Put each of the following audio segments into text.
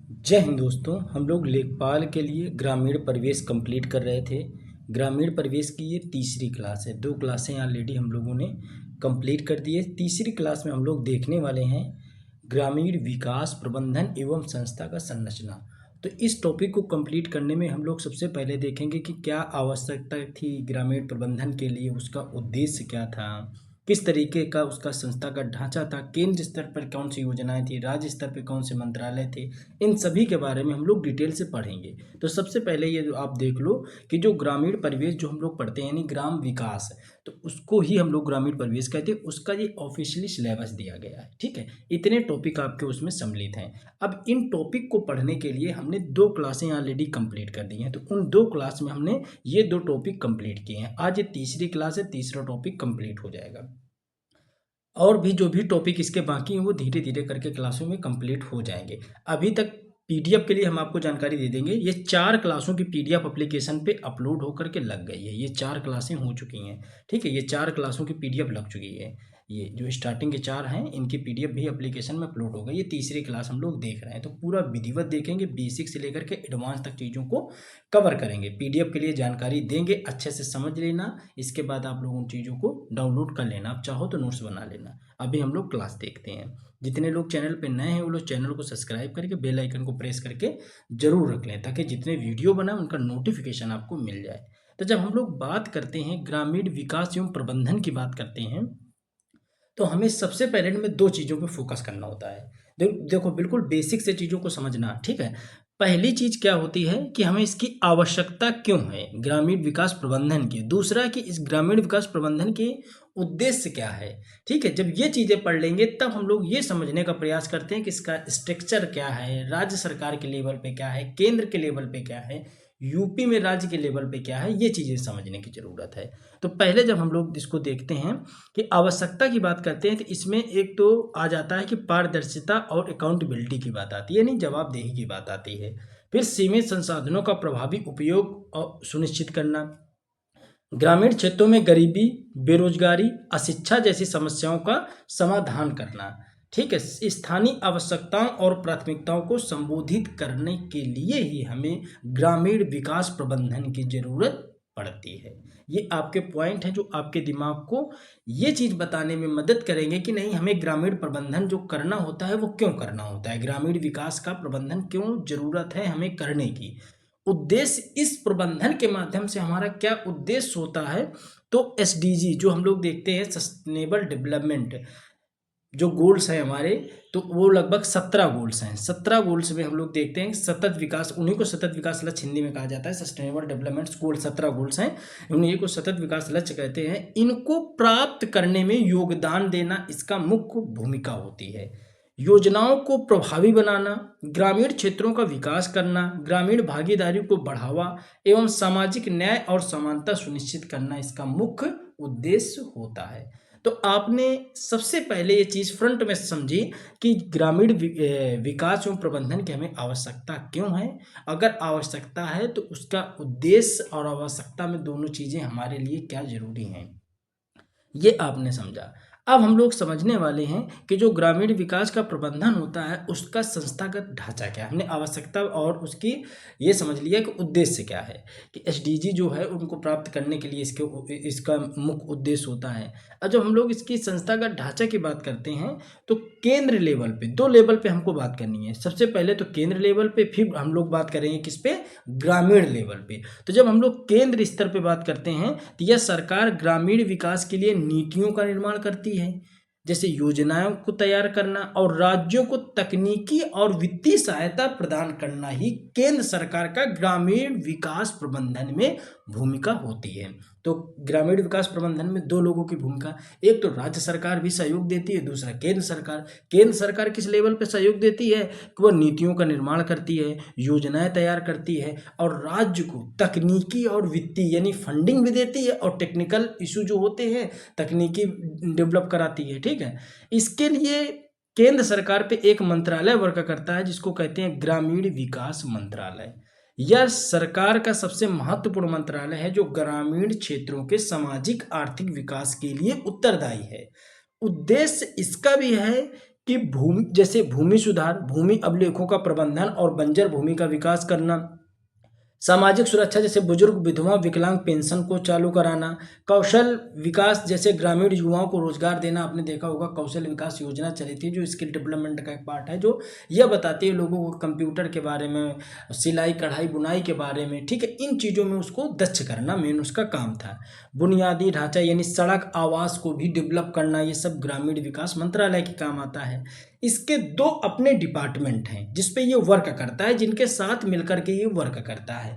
जय हिंद दोस्तों। हम लोग लेखपाल के लिए ग्रामीण परिवेश कंप्लीट कर रहे थे। ग्रामीण परिवेश की ये तीसरी क्लास है। 2 क्लासें ऑलरेडी हम लोगों ने कंप्लीट कर दी है। तीसरी क्लास में हम लोग देखने वाले हैं ग्रामीण विकास प्रबंधन एवं संस्था का संरचना। तो इस टॉपिक को कंप्लीट करने में हम लोग सबसे पहले देखेंगे कि क्या आवश्यकता थी ग्रामीण प्रबंधन के लिए, उसका उद्देश्य क्या था, किस तरीके का उसका संस्था का ढांचा था, केंद्र स्तर पर कौन सी योजनाएं थी, राज्य स्तर पर कौन से मंत्रालय थे, इन सभी के बारे में हम लोग डिटेल से पढ़ेंगे। तो सबसे पहले ये जो आप देख लो कि जो ग्रामीण परिवेश जो हम लोग पढ़ते हैं यानी ग्राम विकास, तो उसको ही हम लोग ग्रामीण परिवेश कहते हैं। उसका ये ऑफिशियली सिलेबस दिया गया है, ठीक है। इतने टॉपिक आपके उसमें सम्मिलित हैं। अब इन टॉपिक को पढ़ने के लिए हमने 2 क्लासें ऑलरेडी कंप्लीट कर दी हैं। तो उन 2 क्लास में हमने ये 2 टॉपिक कंप्लीट किए हैं। आज ये तीसरी क्लास है, तीसरा टॉपिक कंप्लीट हो जाएगा। और भी जो भी टॉपिक इसके बाकी हैं वो धीरे धीरे करके क्लासों में कंप्लीट हो जाएंगे। अभी तक पीडीएफ के लिए हम आपको जानकारी दे देंगे। ये 4 क्लासों की पीडीएफ एप्लीकेशन पे अपलोड होकर के लग गई है। ये 4 क्लासें हो चुकी हैं, ठीक है। ये 4 क्लासों की पीडीएफ लग चुकी है। ये जो स्टार्टिंग के 4 हैं इनकी पीडीएफ भी एप्लीकेशन में अपलोड हो गई। ये तीसरी क्लास हम लोग देख रहे हैं। तो पूरा विधिवत देखेंगे, बेसिक से लेकर के एडवांस तक चीज़ों को कवर करेंगे। पीडीएफ के लिए जानकारी देंगे, अच्छे से समझ लेना। इसके बाद आप लोग उन चीज़ों को डाउनलोड कर लेना, आप चाहो तो नोट्स बना लेना। अभी हम लोग क्लास देखते हैं। जितने लोग चैनल पे नए हैं वो लोग चैनल को सब्सक्राइब करके बेल आइकन को प्रेस करके जरूर रख लें, ताकि जितने वीडियो बनाए उनका नोटिफिकेशन आपको मिल जाए। तो जब हम लोग बात करते हैं ग्रामीण विकास एवं प्रबंधन की बात करते हैं, तो हमें सबसे पहले में 2 चीज़ों पे फोकस करना होता है। देखो बिल्कुल बेसिक से चीज़ों को समझना, ठीक है। पहली चीज़ क्या होती है कि हमें इसकी आवश्यकता क्यों है ग्रामीण विकास प्रबंधन की। दूसरा कि इस ग्रामीण विकास प्रबंधन के उद्देश्य क्या है, ठीक है। जब ये चीज़ें पढ़ लेंगे तब हम लोग ये समझने का प्रयास करते हैं कि इसका स्ट्रक्चर क्या है, राज्य सरकार के लेवल पे क्या है, केंद्र के लेवल पे क्या है, यूपी में राज्य के लेवल पे क्या है, ये चीज़ें समझने की ज़रूरत है। तो पहले जब हम लोग इसको देखते हैं कि आवश्यकता की बात करते हैं, तो इसमें एक तो आ जाता है कि पारदर्शिता और अकाउंटेबिलिटी की बात आती है, यानी जवाबदेही की बात आती है। फिर सीमित संसाधनों का प्रभावी उपयोग और सुनिश्चित करना, ग्रामीण क्षेत्रों में गरीबी, बेरोजगारी, अशिक्षा जैसी समस्याओं का समाधान करना, ठीक है। स्थानीय आवश्यकताओं और प्राथमिकताओं को संबोधित करने के लिए ही हमें ग्रामीण विकास प्रबंधन की जरूरत पड़ती है। ये आपके पॉइंट हैं जो आपके दिमाग को ये चीज़ बताने में मदद करेंगे कि नहीं, हमें ग्रामीण प्रबंधन जो करना होता है वो क्यों करना होता है, ग्रामीण विकास का प्रबंधन क्यों जरूरत है हमें करने की, उद्देश्य इस प्रबंधन के माध्यम से हमारा क्या उद्देश्य होता है। तो एसडीजी जो हम लोग देखते हैं, सस्टेनेबल डेवलपमेंट जो गोल्स हैं हमारे, तो वो लगभग 17 गोल्स हैं। 17 गोल्स में हम लोग देखते हैं सतत विकास, उन्हीं को सतत विकास लक्ष्य हिंदी में कहा जाता है। सस्टेनेबल डेवलपमेंट गोल 17 गोल्स हैं, उन्हीं को सतत विकास लक्ष्य कहते हैं। इनको प्राप्त करने में योगदान देना इसका मुख्य भूमिका होती है। योजनाओं को प्रभावी बनाना, ग्रामीण क्षेत्रों का विकास करना, ग्रामीण भागीदारी को बढ़ावा एवं सामाजिक न्याय और समानता सुनिश्चित करना इसका मुख्य उद्देश्य होता है। तो आपने सबसे पहले ये चीज़ फ्रंट में समझी कि ग्रामीण विकास एवं प्रबंधन की हमें आवश्यकता क्यों है। अगर आवश्यकता है तो उसका उद्देश्य और आवश्यकता में दोनों चीज़ें हमारे लिए क्या जरूरी हैं, ये आपने समझा। अब हम लोग समझने वाले हैं कि जो ग्रामीण विकास का प्रबंधन होता है उसका संस्थागत ढांचा क्या है। हमने आवश्यकता और उसकी ये समझ लिया कि उद्देश्य क्या है, कि एसडीजी जो है उनको प्राप्त करने के लिए इसका मुख्य उद्देश्य होता है। अब जब हम लोग इसकी संस्थागत ढांचा की बात करते हैं तो केंद्र लेवल पे 2 लेवल पे हमको बात करनी है। सबसे पहले तो केंद्र लेवल पे, फिर हम लोग बात करेंगे किस पे, ग्रामीण लेवल पे। तो जब हम लोग केंद्र स्तर पे बात करते हैं तो यह सरकार ग्रामीण विकास के लिए नीतियों का निर्माण करती है, जैसे योजनाओं को तैयार करना, और राज्यों को तकनीकी और वित्तीय सहायता प्रदान करना ही केंद्र सरकार का ग्रामीण विकास प्रबंधन में भूमिका होती है। तो ग्रामीण विकास प्रबंधन में 2 लोगों की भूमिका, एक तो राज्य सरकार भी सहयोग देती है, दूसरा केंद्र सरकार। केंद्र सरकार किस लेवल पर सहयोग देती है कि वह नीतियों का निर्माण करती है, योजनाएं तैयार करती है, और राज्य को तकनीकी और वित्तीय यानी फंडिंग भी देती है, और टेक्निकल इशू जो होते हैं तकनीकी डेवलप कराती है, ठीक है। इसके लिए केंद्र सरकार पे एक मंत्रालय वर्क करता है जिसको कहते हैं ग्रामीण विकास मंत्रालय। यह सरकार का सबसे महत्वपूर्ण मंत्रालय है जो ग्रामीण क्षेत्रों के सामाजिक आर्थिक विकास के लिए उत्तरदायी है। उद्देश्य इसका भी है कि भूमि, जैसे भूमि सुधार, भूमि अभिलेखों का प्रबंधन और बंजर भूमि का विकास करना, सामाजिक सुरक्षा जैसे बुजुर्ग विधवा विकलांग पेंशन को चालू कराना, कौशल विकास जैसे ग्रामीण युवाओं को रोजगार देना। आपने देखा होगा कौशल विकास योजना चली थी जो स्किल डेवलपमेंट का एक पार्ट है, जो यह बताती है लोगों को कंप्यूटर के बारे में, सिलाई कढ़ाई बुनाई के बारे में, ठीक है, इन चीज़ों में उसको दक्ष करना मेन उसका काम था। बुनियादी ढांचा यानी सड़क आवास को भी डेवलप करना, ये सब ग्रामीण विकास मंत्रालय के काम आता है। इसके दो अपने डिपार्टमेंट हैं जिस पे ये वर्क करता है, जिनके साथ मिलकर के ये वर्क करता है।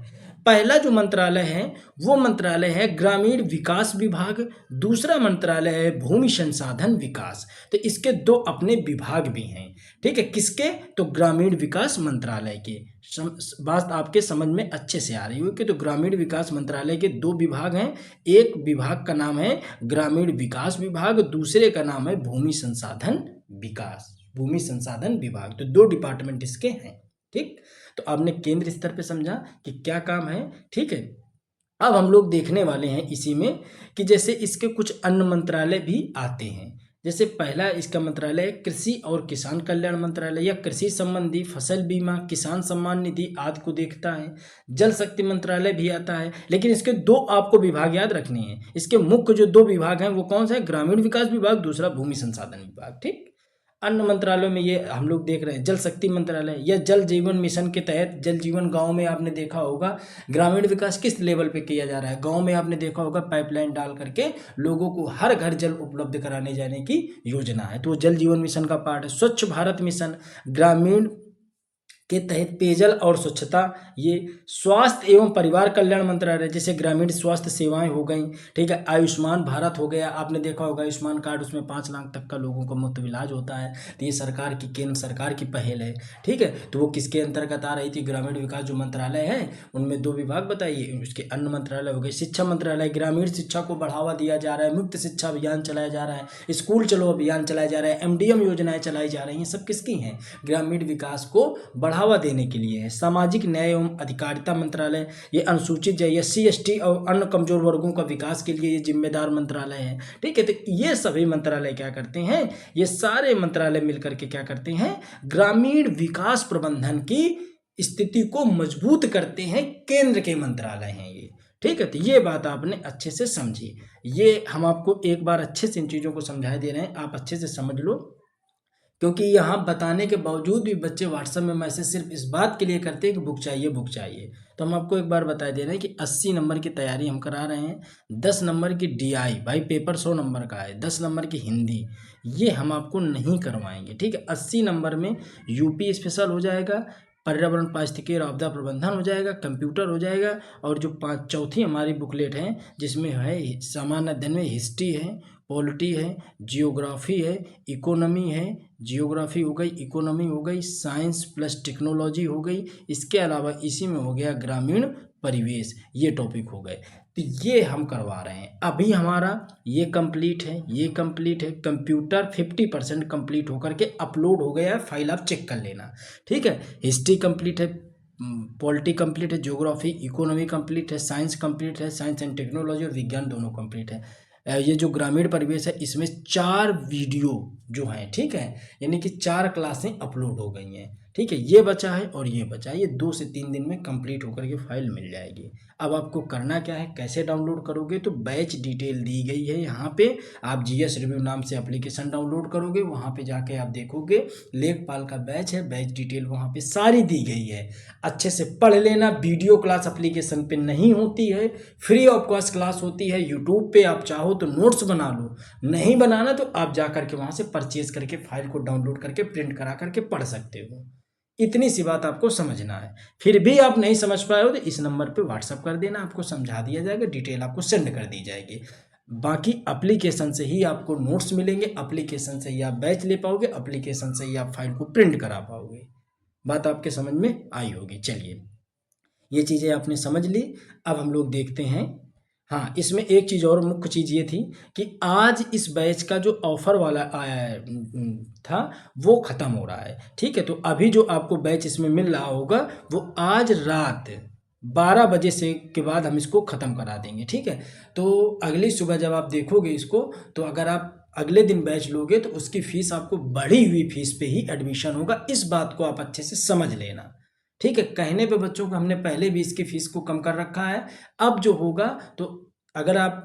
पहला जो मंत्रालय है वो मंत्रालय है ग्रामीण विकास विभाग, दूसरा मंत्रालय है भूमि संसाधन विकास। तो इसके दो अपने विभाग भी हैं, ठीक है, किसके, तो ग्रामीण विकास मंत्रालय के। बात आपके समझ में अच्छे से आ रही होगी। तो ग्रामीण विकास मंत्रालय के दो विभाग हैं, एक विभाग का नाम है ग्रामीण विकास विभाग, दूसरे का नाम है भूमि संसाधन विकास, भूमि संसाधन विभाग। तो दो डिपार्टमेंट इसके हैं, ठीक। तो आपने केंद्र स्तर पे समझा कि क्या काम है, ठीक है। अब हम लोग देखने वाले हैं इसी में कि जैसे इसके कुछ अन्य मंत्रालय भी आते हैं। जैसे पहला इसका मंत्रालय है कृषि और किसान कल्याण मंत्रालय, या कृषि संबंधी फसल बीमा, किसान सम्मान निधि आदि को देखता है। जल शक्ति मंत्रालय भी आता है, लेकिन इसके दो आपको विभाग याद रखने हैं। इसके मुख्य जो दो विभाग हैं वो कौन सा है, ग्रामीण विकास विभाग, दूसरा भूमि संसाधन विभाग, ठीक। अन्य मंत्रालयों में ये हम लोग देख रहे हैं जल शक्ति मंत्रालय या जल जीवन मिशन के तहत जल जीवन गांव में आपने देखा होगा ग्रामीण विकास किस लेवल पे किया जा रहा है। गांव में आपने देखा होगा पाइपलाइन डाल करके लोगों को हर घर जल उपलब्ध कराने जाने की योजना है, तो वो जल जीवन मिशन का पार्ट है। स्वच्छ भारत मिशन ग्रामीण के तहत पेयजल और स्वच्छता, ये स्वास्थ्य एवं परिवार कल्याण मंत्रालय जैसे ग्रामीण स्वास्थ्य सेवाएं हो गई, ठीक है। आयुष्मान भारत हो गया, आपने देखा होगा आयुष्मान कार्ड, उसमें 5 लाख तक का लोगों को मुफ्त इलाज होता है। तो ये सरकार की, केंद्र सरकार की पहल है, ठीक है। तो वो किसके अंतर्गत आ रही थी, ग्रामीण विकास जो मंत्रालय है उनमें दो विभाग बताइए। उसके अन्य मंत्रालय हो गए शिक्षा मंत्रालय, ग्रामीण शिक्षा को बढ़ावा दिया जा रहा है, मुफ्त शिक्षा अभियान चलाया जा रहा है, स्कूल चलो अभियान चलाया जा रहा है, MDM योजनाएं चलाई जा रही हैं, सब किसकी हैं, ग्रामीण विकास को बढ़ावा देने के लिए है। सामाजिक न्याय एवं अधिकारिता मंत्रालय, ये अनुसूचित SC ST और अन्य कमजोर वर्गों का विकास के लिए ये जिम्मेदार मंत्रालय है, ठीक है। तो ये सभी मंत्रालय क्या करते हैं, ये सारे मंत्रालय मिलकर के क्या करते हैं, ग्रामीण विकास प्रबंधन की स्थिति को मजबूत करते हैं, केंद्र के मंत्रालय हैं ये, ठीक है। तो ये बात आपने अच्छे से समझी, ये हम आपको एक बार अच्छे से इन चीज़ों को समझा दे रहे हैं, आप अच्छे से समझ लो, क्योंकि यहाँ बताने के बावजूद भी बच्चे व्हाट्सएप में मैसेज सिर्फ इस बात के लिए करते हैं कि बुक चाहिए बुक चाहिए। तो हम आपको एक बार बता दे रहे हैं कि 80 नंबर की तैयारी हम करा रहे हैं, 10 नंबर की DI, भाई पेपर 100 नंबर का है, 10 नंबर की हिंदी, ये हम आपको नहीं करवाएंगे, ठीक है। 80 नंबर में UP स्पेशल हो जाएगा, पर्यावरण पारिस्थितिकी और आपदा प्रबंधन हो जाएगा, कंप्यूटर हो जाएगा, और जो चौथी हमारी बुकलेट है जिसमें है सामान्य अध्ययन में हिस्ट्री है, पॉलिटी है, जियोग्राफी है, इकोनॉमी है, जियोग्राफी हो गई, इकोनॉमी हो गई, साइंस प्लस टेक्नोलॉजी हो गई, इसके अलावा इसी में हो गया ग्रामीण परिवेश, ये टॉपिक हो गए। तो ये हम करवा रहे हैं अभी, हमारा ये कंप्लीट है, ये कंप्लीट है, कंप्यूटर 50% कंप्लीट होकर के अपलोड हो गया है, फाइल आप चेक कर लेना, ठीक है। हिस्ट्री कंप्लीट है, पॉलिटी कंप्लीट है, ज्योग्राफी इकोनॉमी कंप्लीट है, साइंस कंप्लीट है, साइंस एंड टेक्नोलॉजी और विज्ञान दोनों कंप्लीट है। ये जो ग्रामीण परिवेश है इसमें 4 वीडियो जो हैं, ठीक है, यानी कि 4 क्लासें अपलोड हो गई हैं, ठीक है। ये बचा है और ये बचा है, ये 2 से 3 दिन में कंप्लीट होकर के फाइल मिल जाएगी। अब आपको करना क्या है, कैसे डाउनलोड करोगे, तो बैच डिटेल दी गई है यहाँ पे, आप GS रिव्यू नाम से एप्लीकेशन डाउनलोड करोगे, वहाँ पे जाके आप देखोगे लेखपाल का बैच है, बैच डिटेल वहाँ पे सारी दी गई है, अच्छे से पढ़ लेना। वीडियो क्लास एप्लीकेशन पे नहीं होती है, फ्री ऑफ कॉस्ट क्लास होती है यूट्यूब पे, आप चाहो तो नोट्स बना लो, नहीं बनाना तो आप जा करके वहाँ से परचेज करके फाइल को डाउनलोड करके प्रिंट करा करके पढ़ सकते हो। इतनी सी बात आपको समझना है। फिर भी आप नहीं समझ पाए हो तो इस नंबर पे व्हाट्सअप कर देना, आपको समझा दिया जाएगा, डिटेल आपको सेंड कर दी जाएगी। बाकी एप्लीकेशन से ही आपको नोट्स मिलेंगे, एप्लीकेशन से ही आप बैच ले पाओगे, एप्लीकेशन से ही आप फाइल को प्रिंट करा पाओगे। बात आपके समझ में आई होगी। चलिए, ये चीज़ें आपने समझ ली। अब हम लोग देखते हैं, हाँ, इसमें एक चीज़ और मुख्य चीज़ ये थी कि आज इस बैच का जो ऑफ़र वाला आया था वो ख़त्म हो रहा है, ठीक है। तो अभी जो आपको बैच इसमें मिल रहा होगा वो आज रात 12 बजे से के बाद हम इसको ख़त्म करा देंगे, ठीक है। तो अगली सुबह जब आप देखोगे इसको, तो अगर आप अगले दिन बैच लोगे तो उसकी फीस आपको बढ़ी हुई फीस पे ही एडमिशन होगा। इस बात को आप अच्छे से समझ लेना, ठीक है। कहने पे बच्चों को हमने पहले भी इसकी फीस को कम कर रखा है। अब जो होगा तो अगर आप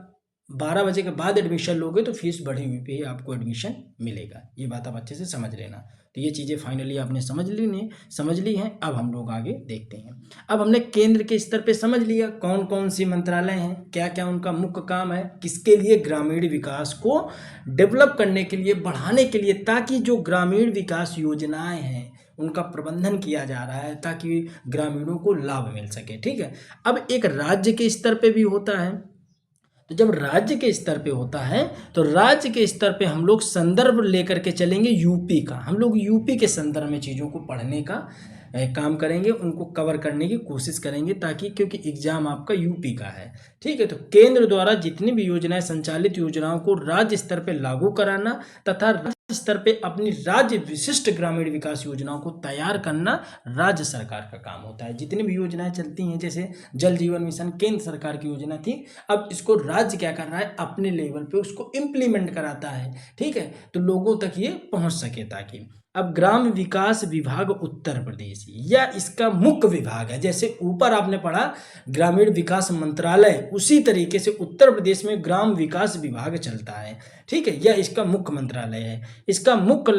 12 बजे के बाद एडमिशन लोगे तो फीस बढ़ी हुई पे ही आपको एडमिशन मिलेगा। ये बात आप अच्छे से समझ लेना। तो ये चीज़ें फाइनली आपने समझ ली हैं। अब हम लोग आगे देखते हैं। अब हमने केंद्र के स्तर पे समझ लिया कौन कौन सी मंत्रालय हैं, क्या क्या उनका मुख्य काम है, किसके लिए, ग्रामीण विकास को डेवलप करने के लिए, बढ़ाने के लिए, ताकि जो ग्रामीण विकास योजनाएं हैं उनका प्रबंधन किया जा रहा है ताकि ग्रामीणों को लाभ मिल सके, ठीक है। अब एक राज्य के स्तर पे भी होता है। तो जब राज्य के स्तर पे होता है तो राज्य के स्तर पे हम लोग संदर्भ लेकर के चलेंगे यूपी का। हम लोग यूपी के संदर्भ में चीज़ों को पढ़ने का काम करेंगे, उनको कवर करने की कोशिश करेंगे, ताकि क्योंकि एग्जाम आपका यूपी का है, ठीक है। तो केंद्र द्वारा जितनी भी योजनाएं संचालित योजनाओं को राज्य स्तर पे लागू कराना तथा राज्य स्तर पे अपनी राज्य विशिष्ट ग्रामीण विकास योजनाओं को तैयार करना राज्य सरकार का काम होता है। जितनी भी योजनाएं चलती हैं, जैसे जल जीवन मिशन केंद्र सरकार की योजना थी, अब इसको राज्य क्या कर रहा है, अपने लेवल पे उसको इम्प्लीमेंट कराता है, ठीक है, तो लोगों तक ये पहुंच सके। ताकि अब ग्राम विकास विभाग उत्तर प्रदेश या इसका मुख्य विभाग है, जैसे ऊपर आपने पढ़ा ग्रामीण विकास मंत्रालय, उसी तरीके से उत्तर प्रदेश में ग्राम विकास विभाग चलता है, ठीक है। यह इसका मुख्य मंत्रालय है। इसका मुख्य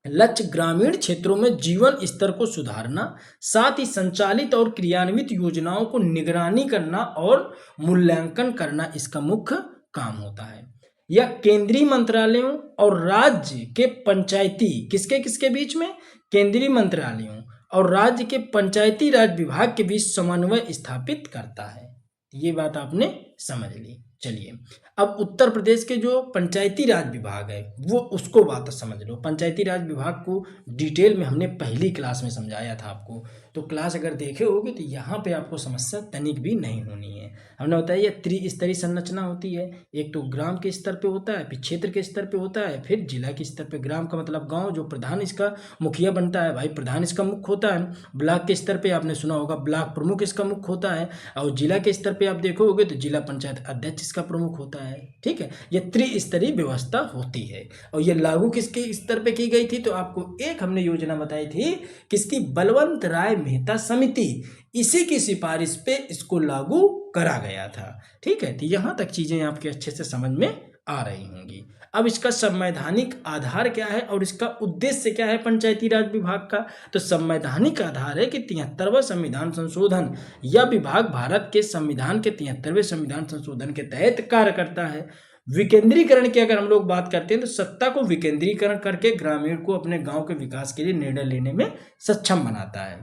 लक्ष्य ग्रामीण क्षेत्रों में जीवन स्तर को सुधारना, साथ ही संचालित और क्रियान्वित योजनाओं को निगरानी करना और मूल्यांकन करना इसका मुख्य काम होता है। यह केंद्रीय मंत्रालयों और राज्य के पंचायती किसके बीच में, केंद्रीय मंत्रालयों और राज्य के पंचायती राज विभाग के बीच समन्वय स्थापित करता है। ये बात आपने समझ ली। चलिए अब उत्तर प्रदेश के जो पंचायती राज विभाग है वो उसको बात समझ लो। पंचायती राज विभाग को डिटेल में हमने पहली क्लास में समझाया था आपको, तो क्लास अगर देखे होगे तो यहाँ पे आपको समस्या तनिक भी नहीं होनी है। हमने बताया ये त्रिस्तरीय संरचना होती है, एक तो ग्राम के स्तर पे होता है, फिर क्षेत्र के स्तर पे होता है, फिर जिला के स्तर पे। ग्राम का मतलब गाँव, जो प्रधान इसका मुखिया बनता है, भाई प्रधान इसका मुख्य होता है। ब्लॉक के स्तर पे आपने सुना होगा ब्लॉक प्रमुख इसका मुख्य होता है, और जिला के स्तर पे आप देखोगे तो जिला पंचायत अध्यक्ष इसका प्रमुख होता है, ठीक है। ये त्रिस्तरीय व्यवस्था होती है और ये लागू किसके स्तर पे की गई थी, तो आपको एक हमने योजना बताई थी किसकी, बलवंत राय मेहता समिति, इसी की सिफारिश पे इसको लागू करा गया था, ठीक है। तो यहाँ तक चीजें आपके अच्छे से समझ में आ रही होंगी। अब इसका संवैधानिक आधार क्या है और इसका उद्देश्य क्या है पंचायती राज विभाग का, तो संवैधानिक आधार है कि 73वां संविधान संशोधन, यह विभाग भारत के संविधान के 73वें संविधान संशोधन के तहत कार्य करता है। विकेंद्रीकरण की अगर हम लोग बात करते हैं तो सत्ता को विकेंद्रीकरण करके ग्रामीण को अपने गांव के विकास के लिए निर्णय लेने में सक्षम बनाता है।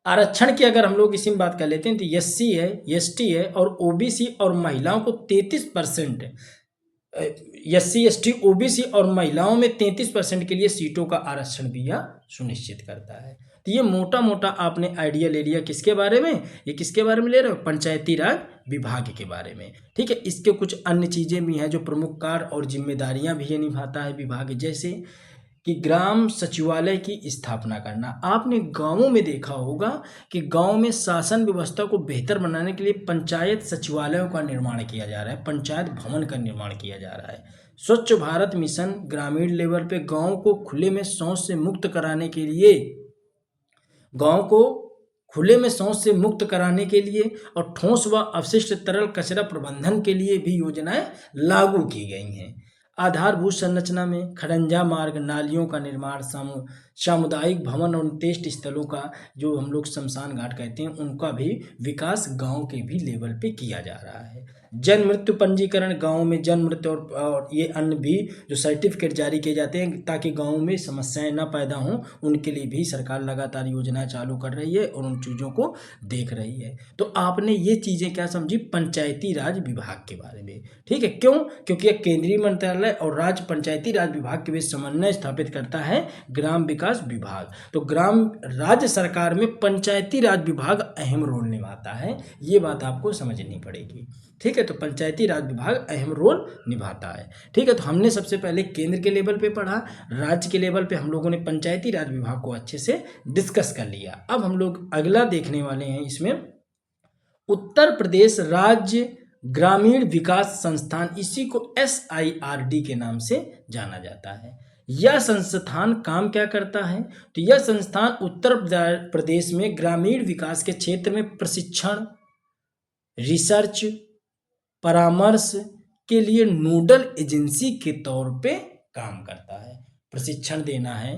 आरक्षण की अगर हम लोग इसी में बात कर लेते हैं तो एससी है, एसटी है और ओबीसी और महिलाओं को 33%, एससी एसटी ओबीसी और महिलाओं में 33% के लिए सीटों का आरक्षण भी यह सुनिश्चित करता है। तो ये मोटा मोटा आपने आइडिया ले लिया किसके बारे में, ये किसके बारे में ले रहे हो, पंचायती राज विभाग के बारे में, ठीक है। इसके कुछ अन्य चीज़ें भी हैं जो प्रमुख कार्य और जिम्मेदारियां भी ये निभाता है विभाग, जैसे कि ग्राम सचिवालय की स्थापना करना। आपने गांवों में देखा होगा कि गांव में शासन व्यवस्था को बेहतर बनाने के लिए पंचायत सचिवालयों का निर्माण किया जा रहा है, पंचायत भवन का निर्माण किया जा रहा है। स्वच्छ भारत मिशन ग्रामीण लेवल पे गांव को खुले में शौच से मुक्त कराने के लिए, गांव को खुले में शौच से मुक्त कराने के लिए और ठोस व अपशिष्ट तरल कचरा प्रबंधन के लिए भी योजनाएं लागू की गई हैं। आधारभूत संरचना में खड़ंजा मार्ग, नालियों का निर्माण, सामुदायिक भवन और अंत्येष्टि स्थलों का, जो हम लोग शमशान घाट कहते हैं, उनका भी विकास गांव के भी लेवल पे किया जा रहा है। जन्म मृत्यु पंजीकरण, गांव में जन्म मृत्यु और ये अन्य भी जो सर्टिफिकेट जारी किए जाते हैं ताकि गांव में समस्याएं ना पैदा हों, उनके लिए भी सरकार लगातार योजनाएं चालू कर रही है और उन चीज़ों को देख रही है। तो आपने ये चीज़ें क्या समझी पंचायती राज विभाग के बारे में, ठीक है। क्यों, क्योंकि यह केंद्रीय मंत्रालय और राज्य पंचायती राज विभाग के बीच समन्वय स्थापित करता है ग्राम विकास विभाग। तो ग्राम राज्य सरकार में पंचायती राज विभाग अहम रोल निभाता है, ये बात आपको समझनी पड़ेगी, ठीक है। तो पंचायती राज विभाग अहम रोल निभाता है, ठीक है। तो हमने सबसे पहले केंद्र के लेवल पे पढ़ा, राज्य के लेवल पे हम लोगों ने पंचायती राज विभाग को अच्छे से डिस्कस कर लिया। अब हम लोग अगला देखने वाले हैं, इसमें उत्तर प्रदेश राज्य ग्रामीण विकास संस्थान, इसी को SIRD के नाम से जाना जाता है। यह संस्थान काम क्या करता है? तो यह संस्थान उत्तर प्रदेश में ग्रामीण विकास के क्षेत्र में प्रशिक्षण, रिसर्च, परामर्श के लिए नोडल एजेंसी के तौर पे काम करता है। प्रशिक्षण देना है,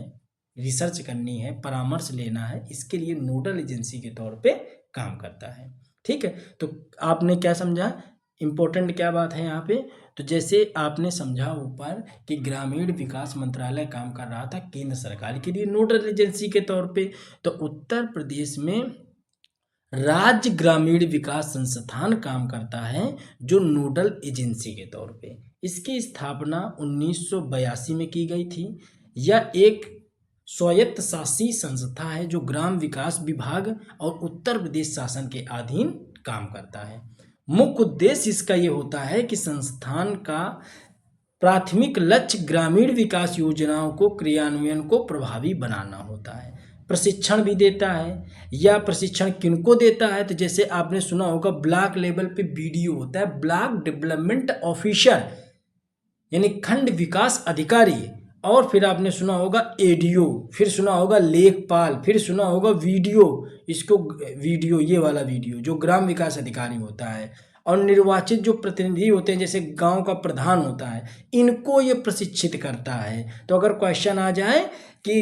रिसर्च करनी है, परामर्श लेना है, इसके लिए नोडल एजेंसी के तौर पे काम करता है। ठीक है, तो आपने क्या समझा, इम्पोर्टेंट क्या बात है यहाँ पे? तो जैसे आपने समझा ऊपर कि ग्रामीण विकास मंत्रालय काम कर रहा था केंद्र सरकार के लिए नोडल एजेंसी के तौर पे, तो उत्तर प्रदेश में राज्य ग्रामीण विकास संस्थान काम करता है जो नोडल एजेंसी के तौर पे। इसकी स्थापना 1982 में की गई थी। यह एक स्वायत्त शासी संस्था है जो ग्राम विकास विभाग और उत्तर प्रदेश शासन के अधीन काम करता है। मुख्य उद्देश्य इसका ये होता है कि संस्थान का प्राथमिक लक्ष्य ग्रामीण विकास योजनाओं को क्रियान्वयन को प्रभावी बनाना होता है। प्रशिक्षण भी देता है। यह प्रशिक्षण किनको देता है? तो जैसे आपने सुना होगा ब्लॉक लेवल पे BDO होता है, ब्लॉक डेवलपमेंट ऑफिसर, यानी खंड विकास अधिकारी, और फिर आपने सुना होगा ADO, फिर सुना होगा लेखपाल, फिर सुना होगा VDO, इसको VDO, ये वाला VDO जो ग्राम विकास अधिकारी होता है, और निर्वाचित जो प्रतिनिधि होते हैं जैसे गांव का प्रधान होता है, इनको ये प्रशिक्षित करता है। तो अगर क्वेश्चन आ जाए कि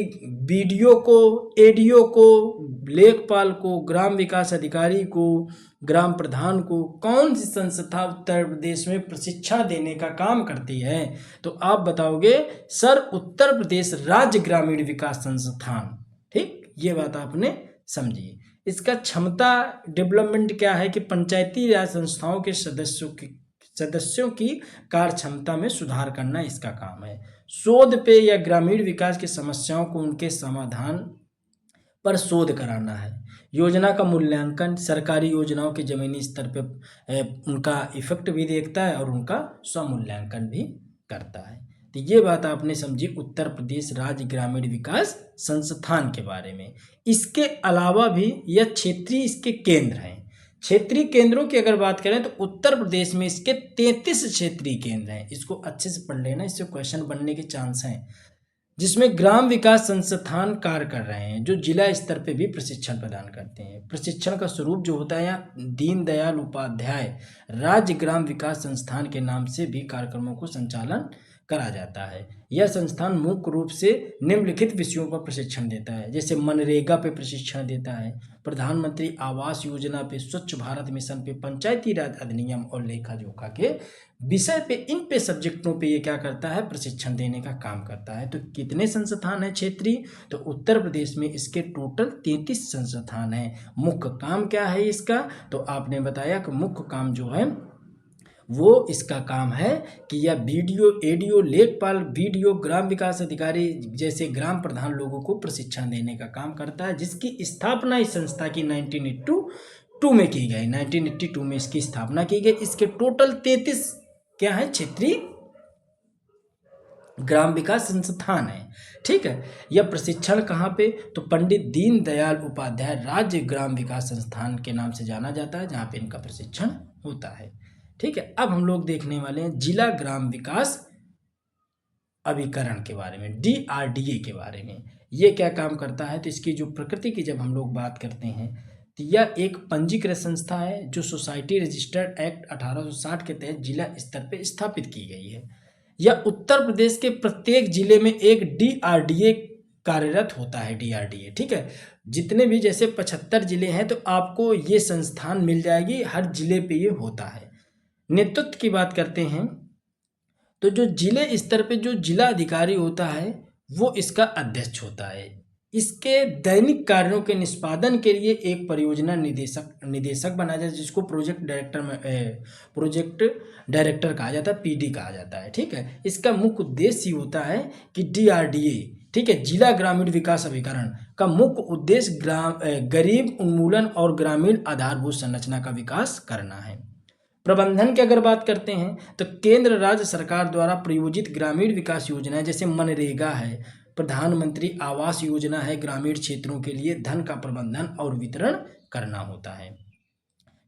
BDO को, ADO को, लेखपाल को, ग्राम विकास अधिकारी को, ग्राम प्रधान को कौन सी संस्था उत्तर प्रदेश में प्रशिक्षण देने का काम करती है, तो आप बताओगे सर उत्तर प्रदेश राज्य ग्रामीण विकास संस्थान। ठीक, ये बात आपने समझी। इसका क्षमता डेवलपमेंट क्या है कि पंचायती राज संस्थाओं के सदस्यों की कार्य क्षमता में सुधार करना इसका काम है। शोध पे या ग्रामीण विकास की समस्याओं को उनके समाधान पर शोध कराना है। योजना का मूल्यांकन, सरकारी योजनाओं के जमीनी स्तर पे उनका इफेक्ट भी देखता है और उनका स्वमूल्यांकन भी करता है। तो ये बात आपने समझी उत्तर प्रदेश राज्य ग्रामीण विकास संस्थान के बारे में। इसके अलावा भी यह क्षेत्रीय इसके केंद्र हैं। क्षेत्रीय केंद्रों की अगर बात करें तो उत्तर प्रदेश में इसके 33 क्षेत्रीय केंद्र हैं। इसको अच्छे से पढ़ लेना, इससे क्वेश्चन बनने के चांस हैं। जिसमें ग्राम विकास संस्थान कार्य कर रहे हैं जो जिला स्तर पे भी प्रशिक्षण प्रदान करते हैं। प्रशिक्षण का स्वरूप जो होता है यहाँ दीनदयाल उपाध्याय राज्य ग्राम विकास संस्थान के नाम से भी कार्यक्रमों को संचालन करा जाता है। यह संस्थान मुख्य रूप से निम्नलिखित विषयों पर प्रशिक्षण देता है, जैसे मनरेगा पे प्रशिक्षण देता है, प्रधानमंत्री आवास योजना पे, स्वच्छ भारत मिशन पे, पंचायती राज अधिनियम और लेखा जोखा के विषय पे, इन पे सब्जेक्टों पे ये क्या करता है, प्रशिक्षण देने का काम करता है। तो कितने संस्थान है क्षेत्रीय? तो उत्तर प्रदेश में इसके टोटल 33 संस्थान है। मुख्य काम क्या है इसका? तो आपने बताया कि मुख्य काम जो है वो इसका काम है कि यह BDO, ADO, लेखपाल, VDO, ग्राम विकास अधिकारी जैसे ग्राम प्रधान लोगों को प्रशिक्षण देने का काम करता है, जिसकी स्थापना इस संस्था की 1982 में की गई। 1982 में इसकी स्थापना की गई। इसके टोटल 33 क्या है, क्षेत्रीय ग्राम विकास संस्थान है। ठीक है, यह प्रशिक्षण कहाँ पे? तो पंडित दीनदयाल उपाध्याय राज्य ग्राम विकास संस्थान के नाम से जाना जाता है, जहाँ पे इनका प्रशिक्षण होता है। ठीक है, अब हम लोग देखने वाले हैं जिला ग्राम विकास अभिकरण के बारे में, DRDA के बारे में। ये क्या काम करता है? तो इसकी जो प्रकृति की जब हम लोग बात करते हैं तो यह एक पंजीकृत संस्था है जो सोसाइटी रजिस्टर्ड एक्ट 1860 के तहत जिला स्तर पर स्थापित की गई है। यह उत्तर प्रदेश के प्रत्येक जिले में एक DRDA कार्यरत होता है। DRDA, ठीक है, जितने भी जैसे 75 जिले हैं तो आपको ये संस्थान मिल जाएगी, हर जिले पे ये होता है। नेतृत्व की बात करते हैं तो जो जिले स्तर पे जो जिला अधिकारी होता है वो इसका अध्यक्ष होता है। इसके दैनिक कार्यों के निष्पादन के लिए एक परियोजना निदेशक बनाया जाता है, जिसको प्रोजेक्ट डायरेक्टर कहा जाता है, PD कहा जाता है। ठीक है, इसका मुख्य उद्देश्य होता है कि DRDA, ठीक है, जिला ग्रामीण विकास अभिकरण का मुख्य उद्देश्य गरीब उन्मूलन और ग्रामीण आधारभूत संरचना का विकास करना है। प्रबंधन की अगर बात करते हैं तो केंद्र राज्य सरकार द्वारा प्रायोजित ग्रामीण विकास योजनाएं जैसे मनरेगा है, प्रधानमंत्री आवास योजना है, ग्रामीण क्षेत्रों के लिए धन का प्रबंधन और वितरण करना होता है।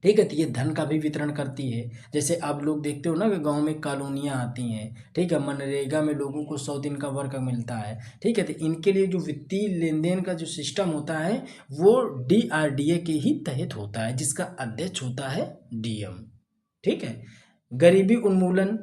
ठीक है। तो ये धन का भी वितरण करती है। जैसे आप लोग देखते हो ना कि गांव में कॉलोनियाँ आती हैं, ठीक है, मनरेगा में लोगों को 100 दिन का वर्क मिलता है, ठीक है। तो इनके लिए जो वित्तीय लेन देन का जो सिस्टम होता है वो DRDA के ही तहत होता है, जिसका अध्यक्ष होता है DM, ठीक है। गरीबी उन्मूलन,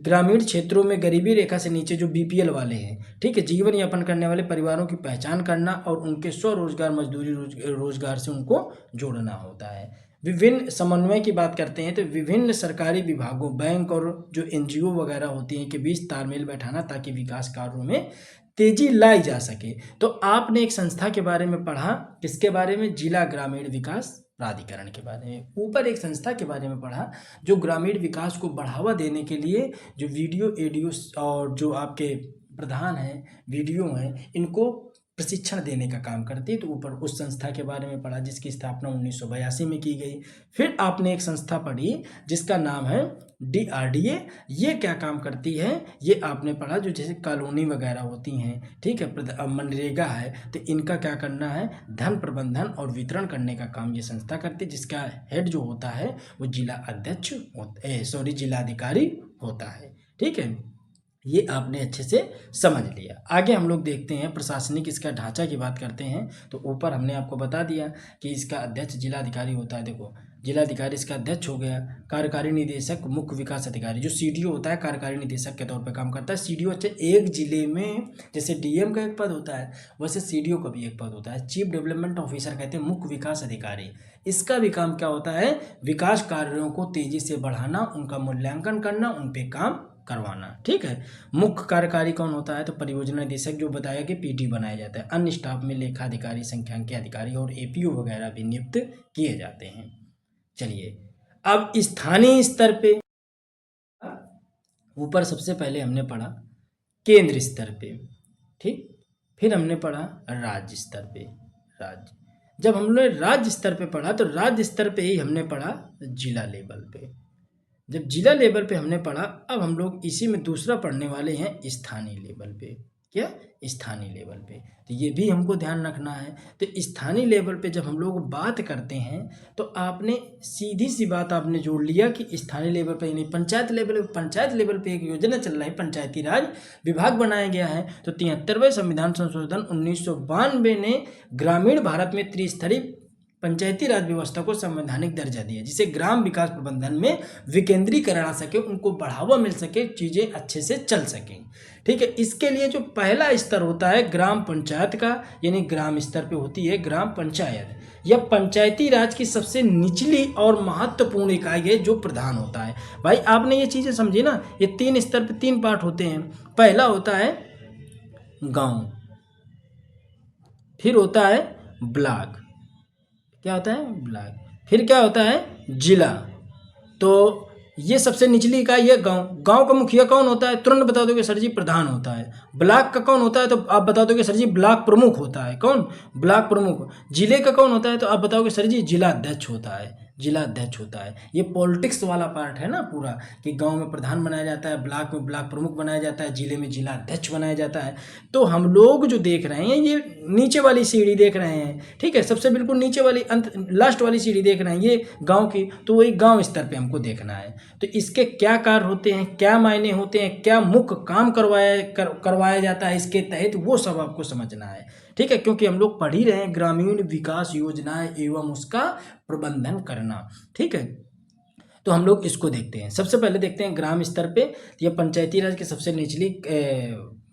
ग्रामीण क्षेत्रों में गरीबी रेखा से नीचे जो BPL वाले हैं, ठीक है, जीवन यापन करने वाले परिवारों की पहचान करना और उनके स्वरोजगार मजदूरी रोजगार से उनको जोड़ना होता है। विभिन्न समन्वय की बात करते हैं तो विभिन्न सरकारी विभागों, बैंक और जो NGO वगैरह होती हैं के बीच तालमेल बैठाना ताकि विकास कार्यों में तेजी लाई जा सके। तो आपने एक संस्था के बारे में पढ़ा, किसके बारे में? जिला ग्रामीण विकास प्राधिकरण के बारे में। ऊपर एक संस्था के बारे में पढ़ा जो ग्रामीण विकास को बढ़ावा देने के लिए जो वीडियो एडियो और जो आपके प्रधान हैं, वीडियो हैं, इनको प्रशिक्षण देने का काम करती है। तो ऊपर उस संस्था के बारे में पढ़ा जिसकी स्थापना 1982 में की गई। फिर आपने एक संस्था पढ़ी जिसका नाम है DRDA। ये क्या काम करती है ये आपने पढ़ा, जो जैसे कॉलोनी वगैरह होती हैं, ठीक है, मनरेगा है, तो इनका क्या करना है? धन प्रबंधन और वितरण करने का काम ये संस्था करती है, जिसका हेड जो होता है वो जिला अध्यक्ष जिलाधिकारी होता है, ठीक है। ये आपने अच्छे से समझ लिया। आगे हम लोग देखते हैं प्रशासनिक इसका ढांचा की बात करते हैं। तो ऊपर हमने आपको बता दिया कि इसका अध्यक्ष जिलाधिकारी होता है। देखो, जिलाधिकारी इसका अध्यक्ष हो गया। कार्यकारी निदेशक मुख्य विकास अधिकारी, जो CDO होता है, कार्यकारी निदेशक के तौर पे काम करता है। CDO अच्छा, एक जिले में जैसे DM का एक पद होता है वैसे CDO का भी एक पद होता है। चीफ डेवलपमेंट ऑफिसर कहते हैं मुख्य विकास अधिकारी। इसका भी काम क्या होता है? विकास कार्यों को तेजी से बढ़ाना, उनका मूल्यांकन करना, उन पे काम करवाना, ठीक है। मुख्य कार्यकारी कौन होता है? तो परियोजना निदेशक, जो बताया कि PT बनाया जाता है। अन्य स्टाफ में लेखा अधिकारी, संख्यांकीय अधिकारी और APO वगैरह भी नियुक्त किए जाते हैं। चलिए, अब स्थानीय स्तर पे ऊपर सबसे पहले हमने पढ़ा केंद्र स्तर पे, ठीक। फिर हमने पढ़ा राज्य स्तर पे। राज्य, जब हमने राज्य स्तर पे पढ़ा तो राज्य स्तर पे ही हमने पढ़ा जिला लेवल पे। जब जिला लेवल पे हमने पढ़ा, अब हम लोग इसी में दूसरा पढ़ने वाले हैं स्थानीय लेवल पे। क्या? स्थानीय लेवल पे। तो ये भी हमको ध्यान रखना है। तो स्थानीय लेवल पे जब हम लोग बात करते हैं तो आपने सीधी सी बात आपने जोड़ लिया कि स्थानीय लेवल पे नहीं, पंचायत लेवल पे एक योजना चल रही है, पंचायती राज विभाग बनाया गया है। तो 73वें संविधान संशोधन 1992 ने ग्रामीण भारत में त्रिस्तरीय पंचायती राज व्यवस्था को संवैधानिक दर्जा दिया, जिसे ग्राम विकास प्रबंधन में विकेंद्रीकरण आ सके, उनको बढ़ावा मिल सके, चीज़ें अच्छे से चल सकें, ठीक है। इसके लिए जो पहला स्तर होता है ग्राम पंचायत का, यानी ग्राम स्तर पे होती है ग्राम पंचायत। यह पंचायती राज की सबसे निचली और महत्वपूर्ण इकाई है जो प्रधान होता है। भाई आपने ये चीज़ें समझी ना, ये 3 स्तर पे 3 पार्ट होते हैं। पहला होता है गाँव, फिर होता है ब्लॉक, क्या होता है? ब्लॉक। फिर क्या होता है? जिला। तो ये सबसे निचली इकाई है गांव। गांव का मुखिया कौन होता है? तुरंत बता दोगे सर जी, प्रधान होता है। ब्लॉक का कौन होता है? तो आप बता दोगे सर जी, ब्लॉक प्रमुख होता है। कौन? ब्लॉक प्रमुख। जिले का कौन होता है? तो आप बताओगे सर जी, जिला अध्यक्ष होता है। जिला अध्यक्ष होता है। ये पॉलिटिक्स वाला पार्ट है ना पूरा, कि गांव में प्रधान बनाया जाता है, ब्लॉक में ब्लॉक प्रमुख बनाया जाता है, जिले में जिला अध्यक्ष बनाया जाता है। तो हम लोग जो देख रहे हैं ये नीचे वाली सीढ़ी देख रहे हैं, ठीक है, सबसे बिल्कुल नीचे वाली लास्ट वाली सीढ़ी देख रहे हैं ये गांव की। तो वही गांव स्तर पे हमको देखना है। तो इसके क्या कार्य होते हैं, क्या मायने होते हैं, क्या मुख्य काम करवाया जाता है इसके तहत, वो सब आपको समझना है, ठीक है। क्योंकि हम लोग पढ़ ही रहे हैं ग्रामीण विकास योजनाएं एवं उसका प्रबंधन करना, ठीक है। तो हम लोग इसको देखते हैं। सबसे पहले देखते हैं ग्राम स्तर पे, यह पंचायती राज की सबसे निचली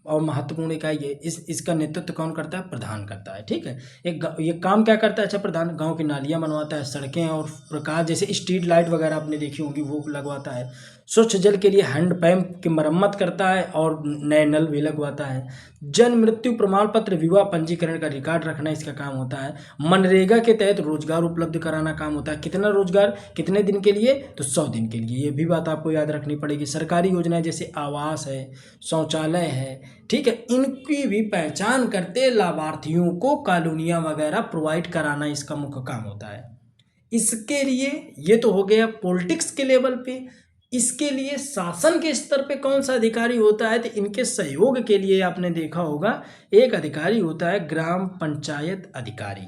और महत्वपूर्ण इकाई है। इसका नेतृत्व कौन करता है? प्रधान करता है, ठीक है। ये काम क्या करता है? अच्छा, प्रधान गांव की नालियां बनवाता है, सड़कें और प्रकाश जैसे स्ट्रीट लाइट वगैरह आपने देखी होंगी वो लगवाता है। स्वच्छ जल के लिए हैंडपंप की मरम्मत करता है और नए नल भी लगवाता है। जन्म मृत्यु प्रमाण पत्र, विवाह पंजीकरण का रिकॉर्ड रखना इसका काम होता है। मनरेगा के तहत रोजगार उपलब्ध कराना काम होता है। कितना रोजगार, कितने दिन के लिए? तो 100 दिन के लिए। ये भी बात आपको याद रखनी पड़ेगी। सरकारी योजनाएं जैसे आवास है, शौचालय है, ठीक है, इनकी भी पहचान करते लाभार्थियों को कॉलोनियां वगैरह प्रोवाइड कराना इसका मुख्य काम होता है। इसके लिए ये तो हो गया पॉलिटिक्स के लेवल पे। इसके लिए शासन के स्तर पे कौन सा अधिकारी होता है? तो इनके सहयोग के लिए आपने देखा होगा एक अधिकारी होता है ग्राम पंचायत अधिकारी।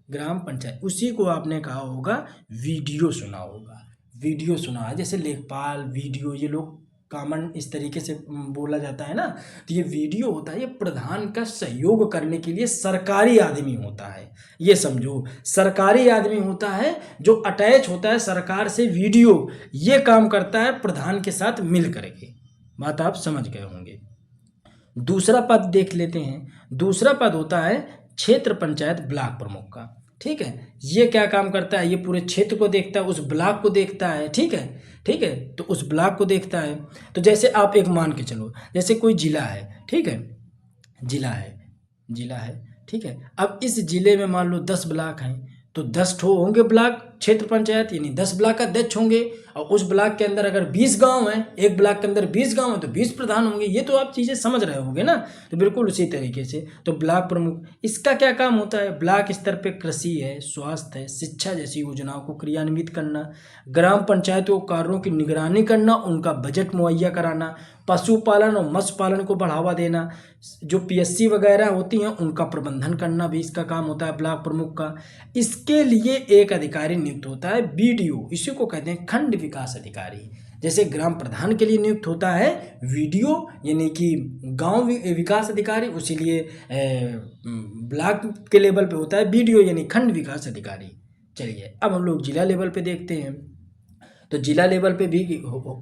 ग्राम पंचायत, उसी को आपने कहा होगा वीडियो सुना होगा, वीडियो सुना है, जैसे लेखपाल वीडियो, ये लोग कॉमन इस तरीके से बोला जाता है ना। तो ये वीडियो होता है, ये प्रधान का सहयोग करने के लिए सरकारी आदमी होता है, ये समझो सरकारी आदमी होता है जो अटैच होता है सरकार से, वीडियो ये काम करता है प्रधान के साथ मिल करके। बात आप समझ गए होंगे। दूसरा पद देख लेते हैं। दूसरा पद होता है क्षेत्र पंचायत ब्लॉक प्रमुख का। ठीक है, ये क्या काम करता है, ये पूरे क्षेत्र को देखता है, उस ब्लॉक को देखता है। ठीक है, ठीक है, तो उस ब्लॉक को देखता है। तो जैसे आप एक मान के चलो, जैसे कोई जिला है, ठीक है, जिला है, ठीक है। अब इस जिले में मान लो 10 ब्लॉक हैं, तो 10 ठो होंगे ब्लॉक क्षेत्र पंचायत, यानी 10 ब्लॉक का अध्यक्ष होंगे। और उस ब्लॉक के अंदर अगर 20 गांव हैं, एक ब्लॉक के अंदर 20 गांव हैं, तो 20 प्रधान होंगे। ये तो आप चीज़ें समझ रहे होंगे ना। तो बिल्कुल उसी तरीके से तो ब्लॉक प्रमुख, इसका क्या काम होता है, ब्लॉक स्तर पे कृषि है, स्वास्थ्य है, शिक्षा जैसी योजनाओं को क्रियान्वित करना, ग्राम पंचायतों कार्यों की निगरानी करना, उनका बजट मुहैया कराना, पशुपालन और मत्स्य पालन को बढ़ावा देना, जो पीएससी वगैरह होती हैं उनका प्रबंधन करना भी इसका काम होता है ब्लॉक प्रमुख का। इसके लिए एक अधिकारी नियुक्त होता है बीडीओ, इसी को कहते हैं खंड विकास अधिकारी। जैसे ग्राम प्रधान के लिए नियुक्त होता है वीडीओ यानी कि गांव विकास अधिकारी, उसी लिए ब्लॉक के लेवल पे होता है बीडीओ यानी खंड विकास अधिकारी। चलिए अब हम लोग जिला लेवल पे देखते हैं। तो जिला लेवल पे भी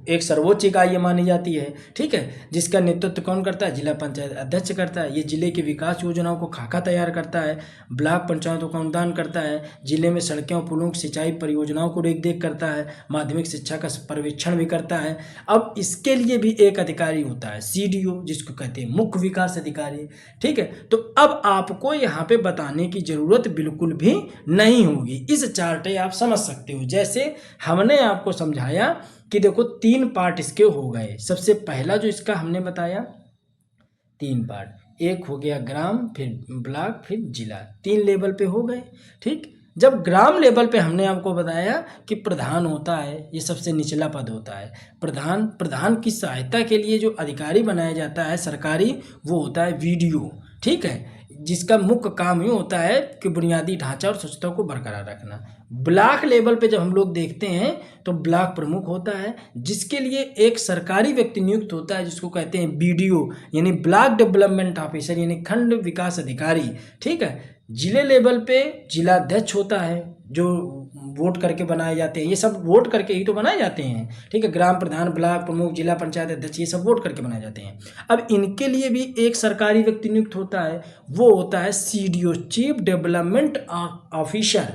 एक सर्वोच्च इकाई मानी जाती है, ठीक है, जिसका नेतृत्व कौन करता है, जिला पंचायत अध्यक्ष करता है। ये जिले की विकास योजनाओं को खाका तैयार करता है, ब्लॉक पंचायतों का अनुदान करता है, जिले में सड़कें और पुलों की सिंचाई परियोजनाओं को देख करता है, माध्यमिक शिक्षा का पर्यवेक्षण भी करता है। अब इसके लिए भी एक अधिकारी होता है सीडीओ, जिसको कहते हैं मुख्य विकास अधिकारी। ठीक है, तो अब आपको यहाँ पे बताने की जरूरत बिल्कुल भी नहीं होगी, इस चार्ट आप समझ सकते हो। जैसे हमने आपको समझाया कि देखो 3 पार्ट इसके हो गए। सबसे पहला जो इसका हमने बताया 3 पार्ट, एक हो गया ग्राम, फिर ब्लॉक, फिर जिला, 3 लेवल पे हो गए। ठीक, जब ग्राम लेवल पे हमने आपको बताया कि प्रधान होता है, ये सबसे निचला पद होता है। प्रधान की सहायता के लिए जो अधिकारी बनाया जाता है सरकारी, वो होता है वीडीओ। ठीक है, जिसका मुख्य काम ही होता है कि बुनियादी ढांचा और स्वच्छता को बरकरार रखना। ब्लॉक लेवल पे जब हम लोग देखते हैं तो ब्लॉक प्रमुख होता है, जिसके लिए एक सरकारी व्यक्ति नियुक्त होता है, जिसको कहते हैं बीडीओ यानी ब्लॉक डेवलपमेंट ऑफिसर यानी खंड विकास अधिकारी। ठीक है, जिले लेवल पे जिला अध्यक्ष होता है, जो वोट करके बनाए जाते हैं, ये सब वोट करके ही तो बनाए जाते हैं। ठीक है, ग्राम प्रधान, ब्लॉक प्रमुख, जिला पंचायत अध्यक्ष, ये सब वोट करके बनाए जाते हैं। अब इनके लिए भी एक सरकारी व्यक्ति नियुक्त होता है, वो होता है सीडीओ, चीफ डेवलपमेंट ऑफिसर।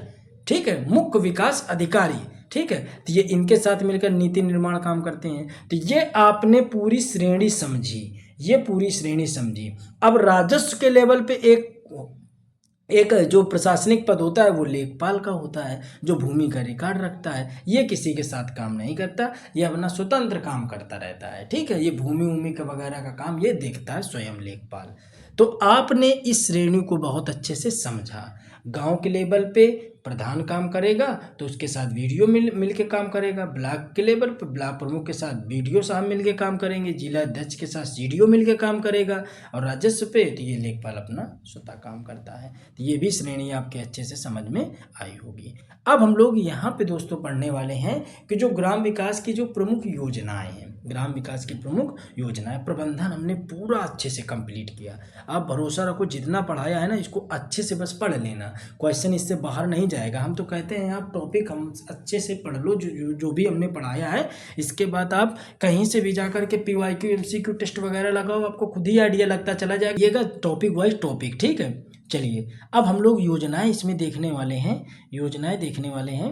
ठीक है, मुख्य विकास अधिकारी। ठीक है, तो ये इनके साथ मिलकर नीति निर्माण काम करते हैं। तो ये आपने पूरी श्रेणी समझी, ये पूरी श्रेणी समझी। अब राजस्व के लेवल पे एक जो प्रशासनिक पद होता है वो लेखपाल का होता है, जो भूमि का रिकॉर्ड रखता है। ये किसी के साथ काम नहीं करता, ये अपना स्वतंत्र काम करता रहता है। ठीक है, ये भूमि का वगैरह का काम ये देखता है स्वयं लेखपाल। तो आपने इस श्रेणी को बहुत अच्छे से समझा। गांव के लेवल पे प्रधान काम करेगा तो उसके साथ वीडियो मिल के काम करेगा, ब्लॉक के लेवल पे ब्लॉक प्रमुख के साथ बीडीओ साहब मिल के काम करेंगे, जिला अध्यक्ष के साथ सीडीओ मिल के काम करेगा, और राजस्व पे तो ये लेखपाल अपना स्वतः काम करता है। तो ये भी श्रेणी आपके अच्छे से समझ में आई होगी। अब हम लोग यहाँ पे दोस्तों पढ़ने वाले हैं कि जो ग्राम विकास की जो प्रमुख योजनाएं हैं, ग्राम विकास की प्रमुख योजनाएं, प्रबंधन हमने पूरा अच्छे से कंप्लीट किया। आप भरोसा रखो, जितना पढ़ाया है ना इसको अच्छे से बस पढ़ लेना, क्वेश्चन इससे बाहर नहीं जाएगा। हम तो कहते हैं आप टॉपिक हम अच्छे से पढ़ लो, जो भी हमने पढ़ाया है। इसके बाद आप कहीं से भी जा करके PYQ MCQ टेस्ट वगैरह लगाओ, आपको खुद ही आइडिया लगता चला जाएगा, टॉपिक वाइज टॉपिक। ठीक है, चलिए अब हम लोग योजनाएं इसमें देखने वाले हैं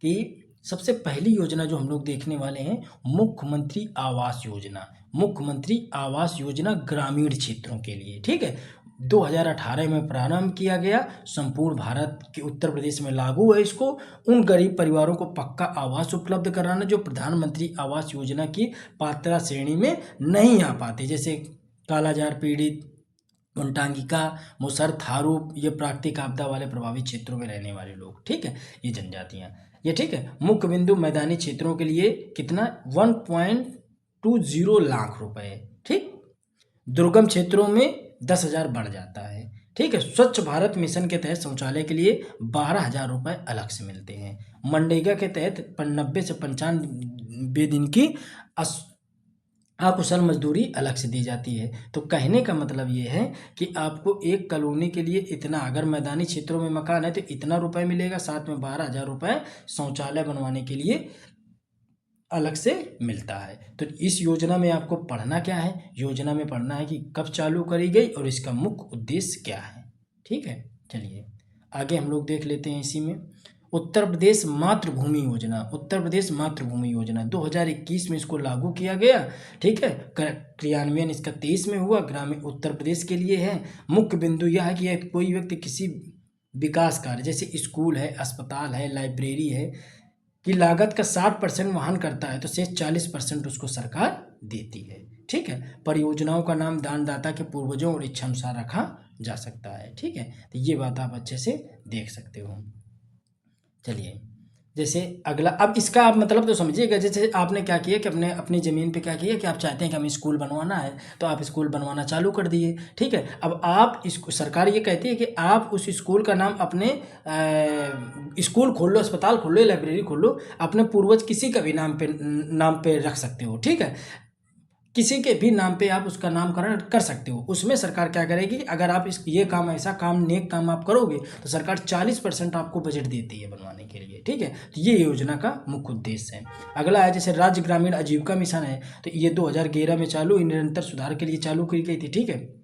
कि सबसे पहली योजना जो हम लोग देखने वाले हैं मुख्यमंत्री आवास योजना। मुख्यमंत्री आवास योजना ग्रामीण क्षेत्रों के लिए। ठीक है, 2018 में प्रारंभ किया गया, संपूर्ण भारत के उत्तर प्रदेश में लागू है। इसको उन गरीब परिवारों को पक्का आवास उपलब्ध कराना जो प्रधानमंत्री आवास योजना की पात्रता श्रेणी में नहीं आ पाते, जैसे कालाजार पीड़ित, वनटांगिका, मुसहर, थारू, ये प्राकृतिक आपदा वाले प्रभावित क्षेत्रों में रहने वाले लोग। ठीक है, ये जनजातियाँ, ये ठीक है। मुख्य बिंदु मैदानी क्षेत्रों के लिए कितना 1.20 लाख रुपए। ठीक, दुर्गम क्षेत्रों में 10,000 बढ़ जाता है। ठीक है। स्वच्छ भारत मिशन के तहत शौचालय के लिए 12,000 रुपये अलग से मिलते हैं। मनरेगा के तहत 90 से 95 दिन की अकुशल मजदूरी अलग से दी जाती है। तो कहने का मतलब ये है कि आपको एक कॉलोनी के लिए इतना, अगर मैदानी क्षेत्रों में मकान है तो इतना रुपए मिलेगा, साथ में 12,000 रुपये शौचालय बनवाने के लिए अलग से मिलता है। तो इस योजना में आपको पढ़ना क्या है, योजना में पढ़ना है कि कब चालू करी गई और इसका मुख्य उद्देश्य क्या है। ठीक है, चलिए आगे हम लोग देख लेते हैं इसी में। उत्तर प्रदेश मातृभूमि योजना, उत्तर प्रदेश मातृभूमि योजना 2021 में इसको लागू किया गया। ठीक है, क्रियान्वयन इसका 23 में हुआ। ग्रामीण उत्तर प्रदेश के लिए है। मुख्य बिंदु यह है कि कोई व्यक्ति किसी विकास कार्य जैसे स्कूल है, अस्पताल है, लाइब्रेरी है की लागत का 60% वहन करता है तो शेष 40% उसको सरकार देती है। ठीक है, परियोजनाओं का नाम दानदाता के पूर्वजों और इच्छा अनुसार रखा जा सकता है। ठीक है, तो ये बात आप अच्छे से देख सकते हो। चलिए जैसे अगला, अब इसका आप मतलब तो समझिएगा। जैसे आपने क्या किया कि अपनी ज़मीन पे क्या किया कि आप चाहते हैं कि हमें स्कूल बनवाना है तो आप स्कूल बनवाना चालू कर दिए। ठीक है, अब आप सरकार ये कहती है कि आप उस स्कूल का नाम अपने स्कूल खोल लो, अस्पताल खोल लो, लाइब्रेरी खोल लो, अपने पूर्वज किसी का भी नाम पे रख सकते हो। ठीक है, किसी के भी नाम पे आप उसका नामकरण कर सकते हो। उसमें सरकार क्या करेगी, अगर आप ये काम, ऐसा काम, नेक काम आप करोगे तो सरकार 40% आपको बजट देती है बनवाने के लिए। ठीक है, तो ये योजना का मुख्य उद्देश्य है। अगला है जैसे राज्य ग्रामीण आजीविका मिशन है, तो ये 2011 में चालू, निरंतर सुधार के लिए चालू की गई थी। ठीक है,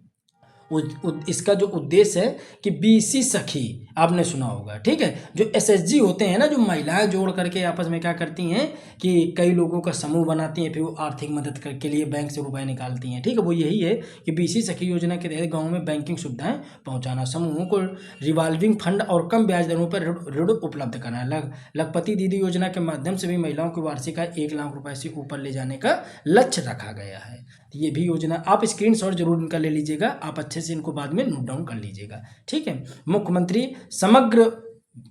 इसका जो उद्देश्य है कि बीसी सखी आपने सुना होगा। ठीक है, जो एसएचजी होते हैं ना, जो महिलाएं जोड़ करके आपस में क्या करती हैं कि कई लोगों का समूह बनाती हैं, फिर वो आर्थिक मदद के लिए बैंक से रुपए निकालती हैं। ठीक है, वो यही है कि बीसी सखी योजना के तहत गाँव में बैंकिंग सुविधाएं पहुंचाना, समूहों को रिवॉल्विंग फंड और कम ब्याज दरों पर ऋण उपलब्ध कराना। लखपति दीदी योजना के माध्यम से भी महिलाओं की वार्षिक आय 1 लाख रुपए से ऊपर ले जाने का लक्ष्य रखा गया है। ये भी योजना आप स्क्रीनशॉट जरूर इनका ले लीजिएगा, आप अच्छे से इनको बाद में नोट डाउन कर लीजिएगा। ठीक है, मुख्यमंत्री समग्र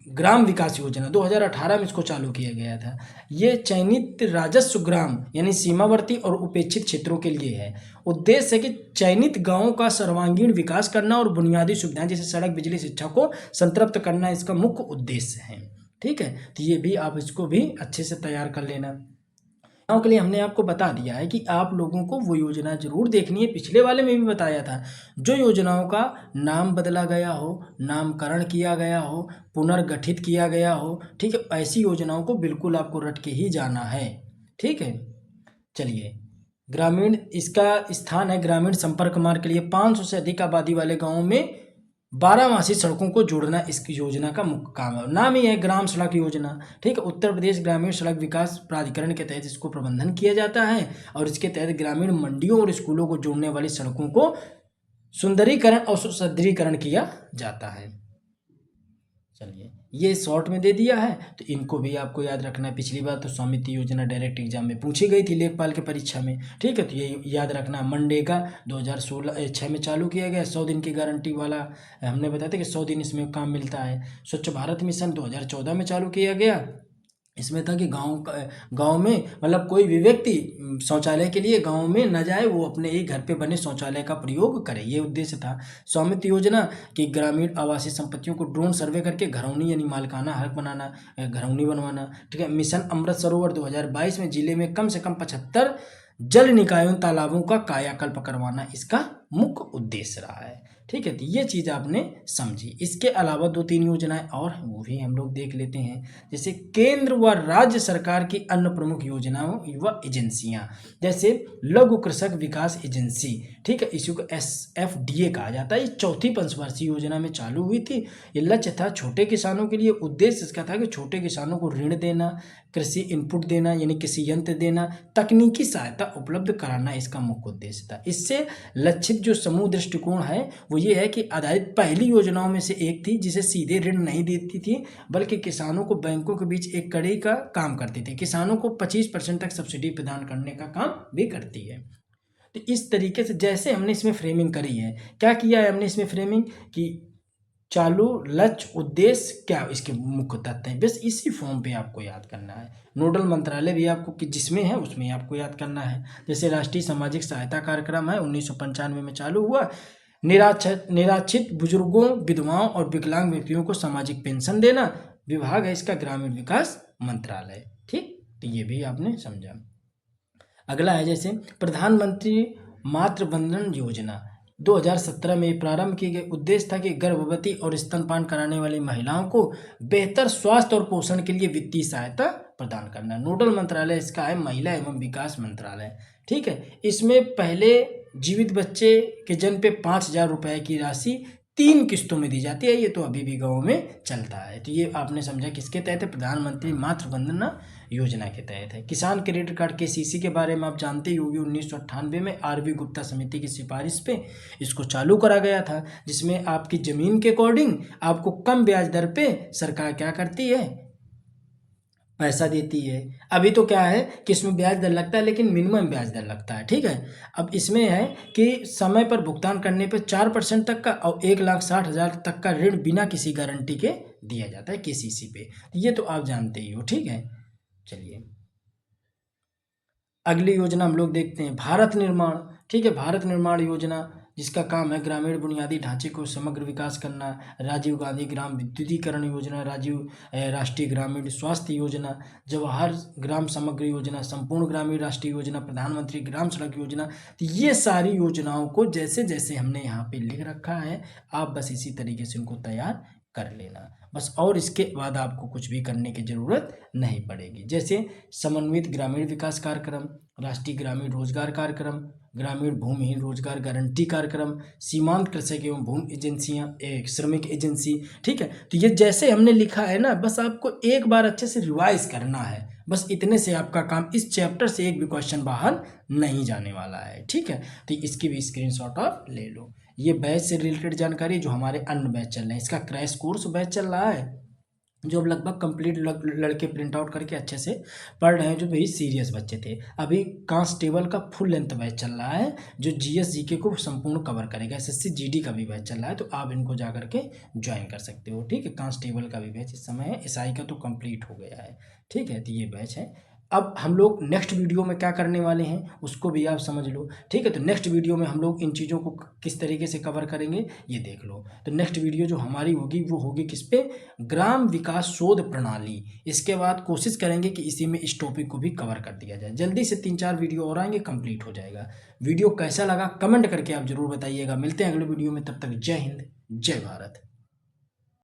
ग्राम विकास योजना 2018 में इसको चालू किया गया था। ये चयनित राजस्व ग्राम यानी सीमावर्ती और उपेक्षित क्षेत्रों के लिए है। उद्देश्य है कि चयनित गांवों का सर्वांगीण विकास करना और बुनियादी सुविधाएं जैसे सड़क, बिजली, शिक्षा को संतृप्त करना इसका मुख्य उद्देश्य है। ठीक है, तो ये भी आप इसको भी अच्छे से तैयार कर लेना। के लिए हमने आपको बता दिया है कि आप लोगों को वो योजना जरूर देखनी है। पिछले वाले में भी बताया था, जो योजनाओं का नाम बदला गया हो, नामकरण किया गया हो, पुनर्गठित किया गया हो, ठीक है, ऐसी योजनाओं को बिल्कुल आपको रट के ही जाना है। ठीक है, चलिए ग्रामीण, इसका स्थान है ग्रामीण संपर्क मार्ग के लिए 500 से अधिक आबादी वाले गाँवों में 12 सड़कों को जोड़ना इस योजना का मुख्य काम है। नाम ही है ग्राम सड़क योजना। ठीक है, उत्तर प्रदेश ग्रामीण सड़क विकास प्राधिकरण के तहत इसको प्रबंधन किया जाता है और इसके तहत ग्रामीण मंडियों और स्कूलों को जोड़ने वाली सड़कों को सुंदरीकरण और सुदृढ़ीकरण किया जाता है। चलिए ये शॉर्ट में दे दिया है, तो इनको भी आपको याद रखना है। पिछली बार तो स्वामित्व योजना डायरेक्ट एग्जाम में पूछी गई थी लेखपाल के परीक्षा में। ठीक है, तो ये याद रखना। मनरेगा 2006 में चालू किया गया, 100 दिन की गारंटी वाला। हमने बताया था कि 100 दिन इसमें काम मिलता है। स्वच्छ भारत मिशन 2014 में चालू किया गया। इसमें था कि गांव में मतलब कोई भी व्यक्ति शौचालय के लिए गांव में न जाए, वो अपने ही घर पे बने शौचालय का प्रयोग करे, ये उद्देश्य था। स्वामित्व योजना कि ग्रामीण आवासीय संपत्तियों को ड्रोन सर्वे करके घरौनी यानी मालिकाना हक बनाना, घरौनी बनवाना। ठीक है, मिशन अमृत सरोवर 2022 में जिले में कम से कम 75 जल निकायों तालाबों का कायाकल्प करवाना इसका मुख्य उद्देश्य रहा है। ठीक है, तो ये चीज़ आपने समझी। इसके अलावा 2-3 योजनाएं और हैं, वो भी हम लोग देख लेते हैं। जैसे केंद्र व राज्य सरकार की अन्य प्रमुख योजनाओं व एजेंसियां, जैसे लघु कृषक विकास एजेंसी। ठीक है, इसी को SFDA कहा जाता है। ये 4थी पंचवर्षीय योजना में चालू हुई थी। ये लक्ष्य था छोटे किसानों के लिए। उद्देश्य इसका था कि छोटे किसानों को ऋण देना, कृषि इनपुट देना यानी कृषि यंत्र देना, तकनीकी सहायता उपलब्ध कराना इसका मुख्य उद्देश्य था। इससे लक्षित जो समूह दृष्टिकोण है वो ये है कि आधारित पहली योजनाओं में से एक थी, जिसे सीधे ऋण नहीं देती थी बल्कि किसानों को बैंकों के बीच एक कड़ी का काम करती थी। किसानों को 25% तक सब्सिडी प्रदान करने का काम भी करती है। तो इस तरीके से जैसे हमने इसमें फ्रेमिंग करी है, क्या किया है हमने इसमें फ्रेमिंग कि चालू, लक्ष्य, उद्देश्य, क्या इसके मुख्य तत्व हैं, बस इसी फॉर्म पे आपको याद करना है। नोडल मंत्रालय भी आपको कि जिसमें है उसमें आपको याद करना है। जैसे राष्ट्रीय सामाजिक सहायता कार्यक्रम है 1995 में चालू हुआ। निराश्रित बुजुर्गों, विधवाओं और विकलांग व्यक्तियों को सामाजिक पेंशन देना विभाग है इसका ग्रामीण विकास मंत्रालय। ठीक, तो ये भी आपने समझा। अगला है जैसे प्रधानमंत्री मातृ वंदन योजना 2017 में प्रारंभ की गई। उद्देश्य था कि गर्भवती और स्तनपान कराने वाली महिलाओं को बेहतर स्वास्थ्य और पोषण के लिए वित्तीय सहायता प्रदान करना। नोडल मंत्रालय इसका है महिला एवं विकास मंत्रालय। ठीक है, इसमें पहले जीवित बच्चे के जन्म पे 5,000 रुपए की राशि 3 किस्तों में दी जाती है। ये तो अभी भी गाँव में चलता है। तो ये आपने समझा किसके तहत है, प्रधानमंत्री मातृ वंदना योजना के तहत है। किसान क्रेडिट कार्ड KCC के बारे में आप जानते ही होंगे। 1998 में RV गुप्ता समिति की सिफारिश पे इसको चालू करा गया था, जिसमें आपकी ज़मीन के अकॉर्डिंग आपको कम ब्याज दर पे सरकार क्या करती है, पैसा देती है। अभी तो क्या है कि इसमें ब्याज दर लगता है लेकिन मिनिमम ब्याज दर लगता है। ठीक है, अब इसमें है कि समय पर भुगतान करने पर 4% तक का और 1,60,000 तक का ऋण बिना किसी गारंटी के दिया जाता है KCC पे। ये तो आप जानते ही हो। ठीक है, चलिए अगली योजना हम लोग देखते हैं भारत निर्माण। ठीक है, भारत निर्माण योजना जिसका काम है ग्रामीण बुनियादी ढांचे को समग्र विकास करना। राजीव गांधी ग्राम विद्युतीकरण योजना, राष्ट्रीय ग्रामीण स्वास्थ्य योजना, जवाहर ग्राम समग्र योजना, संपूर्ण ग्रामीण राष्ट्रीय योजना, प्रधानमंत्री ग्राम सड़क योजना। तो ये सारी योजनाओं को जैसे जैसे हमने यहाँ पे लिख रखा है, आप बस इसी तरीके से उनको तैयार कर लेना बस, और इसके बाद आपको कुछ भी करने की जरूरत नहीं पड़ेगी। जैसे समन्वित ग्रामीण विकास कार्यक्रम, राष्ट्रीय ग्रामीण रोजगार कार्यक्रम, ग्रामीण भूमिहीन रोजगार गारंटी कार्यक्रम, सीमांत कृषक एवं भूमि एजेंसियां, एक श्रमिक एजेंसी। ठीक है, तो ये जैसे हमने लिखा है ना, बस आपको एक बार अच्छे से रिवाइज करना है। बस इतने से आपका काम, इस चैप्टर से एक भी क्वेश्चन बाहर नहीं जाने वाला है। ठीक है, तो इसकी भी स्क्रीनशॉट आप ले लो। ये बैच से रिलेटेड जानकारी जो हमारे अन्य बैच चल रहे हैं, इसका क्रैश कोर्स बैच चल रहा है जो अब लगभग कंप्लीट लड़के प्रिंट आउट करके अच्छे से पढ़ रहे हैं, जो भाई सीरियस बच्चे थे। अभी कांस्टेबल का फुल लेंथ बैच चल रहा है जो GS GK को संपूर्ण कवर करेगा। SSC GD का भी बैच चल रहा है, तो आप इनको जा करके ज्वाइन कर सकते हो। ठीक है, कांस्टेबल का भी बैच इस समय है, SI का तो कंप्लीट हो गया है। ठीक है, तो ये बैच है। अब हम लोग नेक्स्ट वीडियो में क्या करने वाले हैं उसको भी आप समझ लो। ठीक है, तो नेक्स्ट वीडियो में हम लोग इन चीज़ों को किस तरीके से कवर करेंगे ये देख लो। तो नेक्स्ट वीडियो जो हमारी होगी वो होगी किस पे, ग्राम विकास शोध प्रणाली। इसके बाद कोशिश करेंगे कि इसी में इस टॉपिक को भी कवर कर दिया जाए। जल्दी से 3-4 वीडियो और आएंगे, कंप्लीट हो जाएगा। वीडियो कैसा लगा कमेंट करके आप जरूर बताइएगा। मिलते हैं अगले वीडियो में, तब तक जय हिंद जय भारत।